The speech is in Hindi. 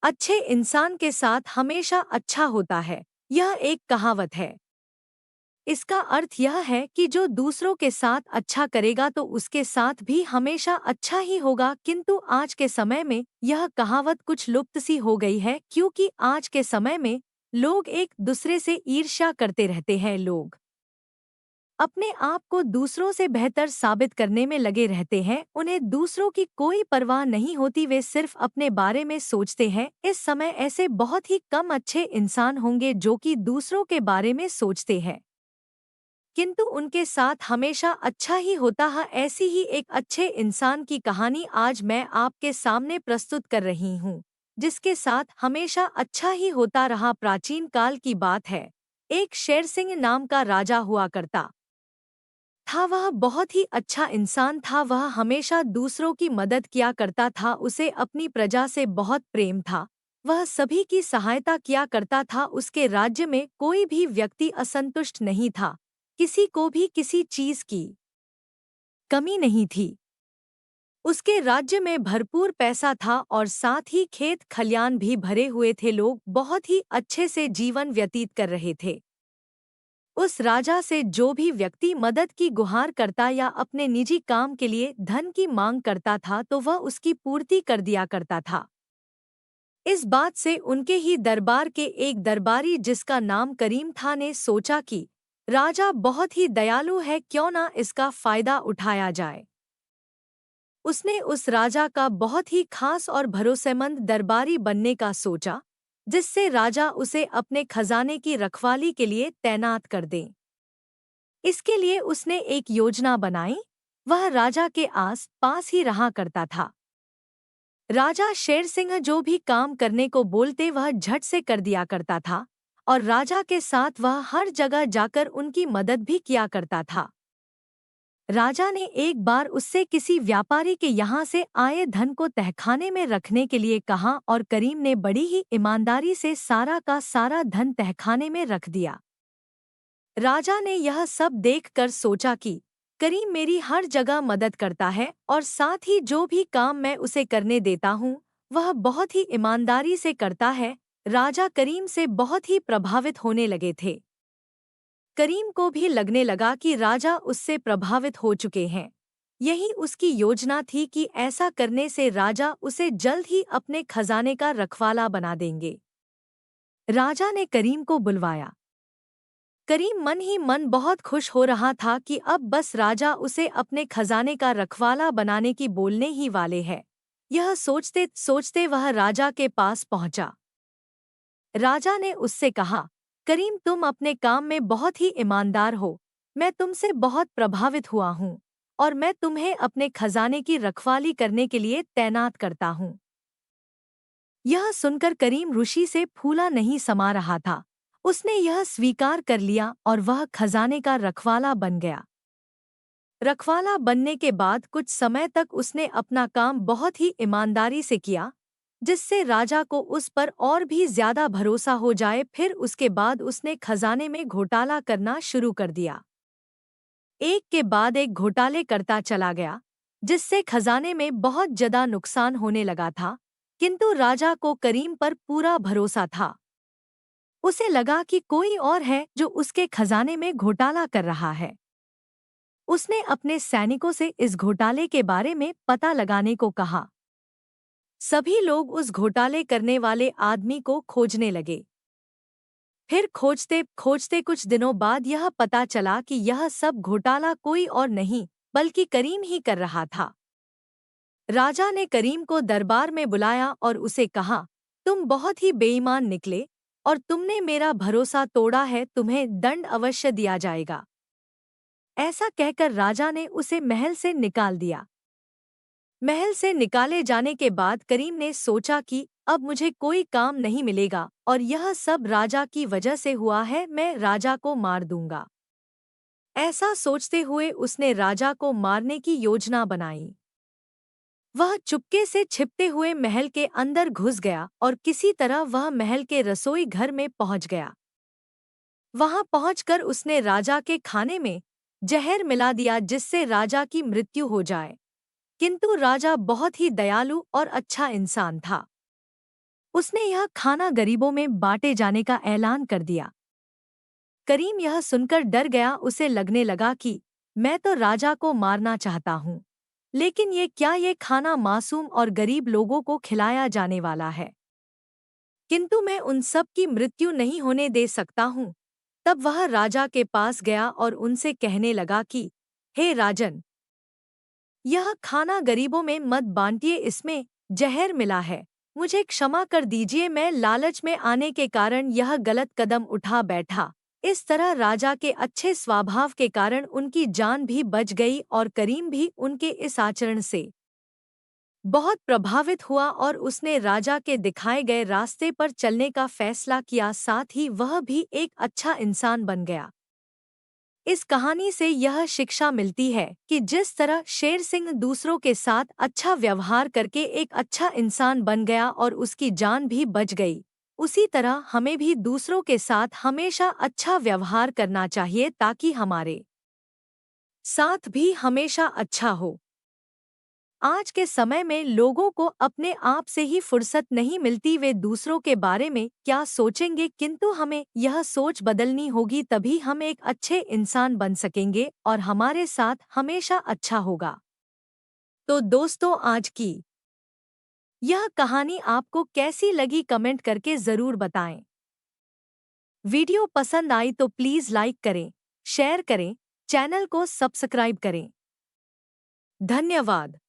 अच्छे इंसान के साथ हमेशा अच्छा होता है। यह एक कहावत है। इसका अर्थ यह है कि जो दूसरों के साथ अच्छा करेगा तो उसके साथ भी हमेशा अच्छा ही होगा। किंतु आज के समय में यह कहावत कुछ लुप्त सी हो गई है, क्योंकि आज के समय में लोग एक दूसरे से ईर्ष्या करते रहते हैं। लोग अपने आप को दूसरों से बेहतर साबित करने में लगे रहते हैं। उन्हें दूसरों की कोई परवाह नहीं होती, वे सिर्फ अपने बारे में सोचते हैं। इस समय ऐसे बहुत ही कम अच्छे इंसान होंगे जो कि दूसरों के बारे में सोचते हैं, किंतु उनके साथ हमेशा अच्छा ही होता है। ऐसी ही एक अच्छे इंसान की कहानी आज मैं आपके सामने प्रस्तुत कर रही हूँ, जिसके साथ हमेशा अच्छा ही होता रहा। प्राचीन काल की बात है। एक शेरसिंह नाम का राजा हुआ करता था। वह बहुत ही अच्छा इंसान था। वह हमेशा दूसरों की मदद किया करता था। उसे अपनी प्रजा से बहुत प्रेम था। वह सभी की सहायता किया करता था। उसके राज्य में कोई भी व्यक्ति असंतुष्ट नहीं था। किसी को भी किसी चीज की कमी नहीं थी। उसके राज्य में भरपूर पैसा था और साथ ही खेत खलियान भी भरे हुए थे। लोग बहुत ही अच्छे से जीवन व्यतीत कर रहे थे। उस राजा से जो भी व्यक्ति मदद की गुहार करता या अपने निजी काम के लिए धन की मांग करता था तो वह उसकी पूर्ति कर दिया करता था। इस बात से उनके ही दरबार के एक दरबारी, जिसका नाम करीम था, ने सोचा कि राजा बहुत ही दयालु है, क्यों ना इसका फायदा उठाया जाए। उसने उस राजा का बहुत ही खास और भरोसेमंद दरबारी बनने का सोचा, जिससे राजा उसे अपने खजाने की रखवाली के लिए तैनात कर दे। इसके लिए उसने एक योजना बनाई। वह राजा के आस पास ही रहा करता था। राजा शेरसिंह जो भी काम करने को बोलते वह झट से कर दिया करता था, और राजा के साथ वह हर जगह जाकर उनकी मदद भी किया करता था। राजा ने एक बार उससे किसी व्यापारी के यहाँ से आए धन को तहखाने में रखने के लिए कहा, और करीम ने बड़ी ही ईमानदारी से सारा का सारा धन तहखाने में रख दिया। राजा ने यह सब देखकर सोचा कि करीम मेरी हर जगह मदद करता है, और साथ ही जो भी काम मैं उसे करने देता हूँ वह बहुत ही ईमानदारी से करता है। राजा करीम से बहुत ही प्रभावित होने लगे थे। करीम को भी लगने लगा कि राजा उससे प्रभावित हो चुके हैं। यही उसकी योजना थी कि ऐसा करने से राजा उसे जल्द ही अपने खजाने का रखवाला बना देंगे। राजा ने करीम को बुलवाया। करीम मन ही मन बहुत खुश हो रहा था कि अब बस राजा उसे अपने खजाने का रखवाला बनाने की बोलने ही वाले हैं। यह सोचते सोचते वह राजा के पास पहुंचा। राजा ने उससे कहा, करीम तुम अपने काम में बहुत ही ईमानदार हो। मैं तुमसे बहुत प्रभावित हुआ हूँ, और मैं तुम्हें अपने खजाने की रखवाली करने के लिए तैनात करता हूँ। यह सुनकर करीम ऋषि से फूला नहीं समा रहा था। उसने यह स्वीकार कर लिया और वह खजाने का रखवाला बन गया। रखवाला बनने के बाद कुछ समय तक उसने अपना काम बहुत ही ईमानदारी से किया, जिससे राजा को उस पर और भी ज्यादा भरोसा हो जाए। फिर उसके बाद उसने खजाने में घोटाला करना शुरू कर दिया। एक के बाद एक घोटाले करता चला गया, जिससे खजाने में बहुत ज्यादा नुकसान होने लगा था। किंतु राजा को करीम पर पूरा भरोसा था। उसे लगा कि कोई और है जो उसके खजाने में घोटाला कर रहा है। उसने अपने सैनिकों से इस घोटाले के बारे में पता लगाने को कहा। सभी लोग उस घोटाले करने वाले आदमी को खोजने लगे। फिर खोजते खोजते कुछ दिनों बाद यह पता चला कि यह सब घोटाला कोई और नहीं बल्कि करीम ही कर रहा था। राजा ने करीम को दरबार में बुलाया और उसे कहा, तुम बहुत ही बेईमान निकले और तुमने मेरा भरोसा तोड़ा है, तुम्हें दंड अवश्य दिया जाएगा। ऐसा कहकर राजा ने उसे महल से निकाल दिया। महल से निकाले जाने के बाद करीम ने सोचा कि अब मुझे कोई काम नहीं मिलेगा और यह सब राजा की वजह से हुआ है, मैं राजा को मार दूंगा। ऐसा सोचते हुए उसने राजा को मारने की योजना बनाई। वह चुपके से छिपते हुए महल के अंदर घुस गया और किसी तरह वह महल के रसोई घर में पहुंच गया। वहां पहुंचकर उसने राजा के खाने में जहर मिला दिया, जिससे राजा की मृत्यु हो जाए। किंतु राजा बहुत ही दयालु और अच्छा इंसान था। उसने यह खाना गरीबों में बांटे जाने का ऐलान कर दिया। करीम यह सुनकर डर गया। उसे लगने लगा कि मैं तो राजा को मारना चाहता हूँ, लेकिन ये खाना मासूम और गरीब लोगों को खिलाया जाने वाला है, किंतु मैं उन सब की मृत्यु नहीं होने दे सकता हूँ। तब वह राजा के पास गया और उनसे कहने लगा कि हे राजन, यह खाना गरीबों में मत बांटिए, इसमें जहर मिला है। मुझे क्षमा कर दीजिए, मैं लालच में आने के कारण यह गलत कदम उठा बैठा। इस तरह राजा के अच्छे स्वभाव के कारण उनकी जान भी बच गई और करीम भी उनके इस आचरण से बहुत प्रभावित हुआ और उसने राजा के दिखाए गए रास्ते पर चलने का फैसला किया। साथ ही वह भी एक अच्छा इंसान बन गया। इस कहानी से यह शिक्षा मिलती है कि जिस तरह शेर सिंह दूसरों के साथ अच्छा व्यवहार करके एक अच्छा इंसान बन गया और उसकी जान भी बच गई, उसी तरह हमें भी दूसरों के साथ हमेशा अच्छा व्यवहार करना चाहिए ताकि हमारे साथ भी हमेशा अच्छा हो। आज के समय में लोगों को अपने आप से ही फुर्सत नहीं मिलती, वे दूसरों के बारे में क्या सोचेंगे, किंतु हमें यह सोच बदलनी होगी, तभी हम एक अच्छे इंसान बन सकेंगे और हमारे साथ हमेशा अच्छा होगा। तो दोस्तों, आज की यह कहानी आपको कैसी लगी कमेंट करके ज़रूर बताएं। वीडियो पसंद आई तो प्लीज़ लाइक करें, शेयर करें, चैनल को सब्सक्राइब करें। धन्यवाद।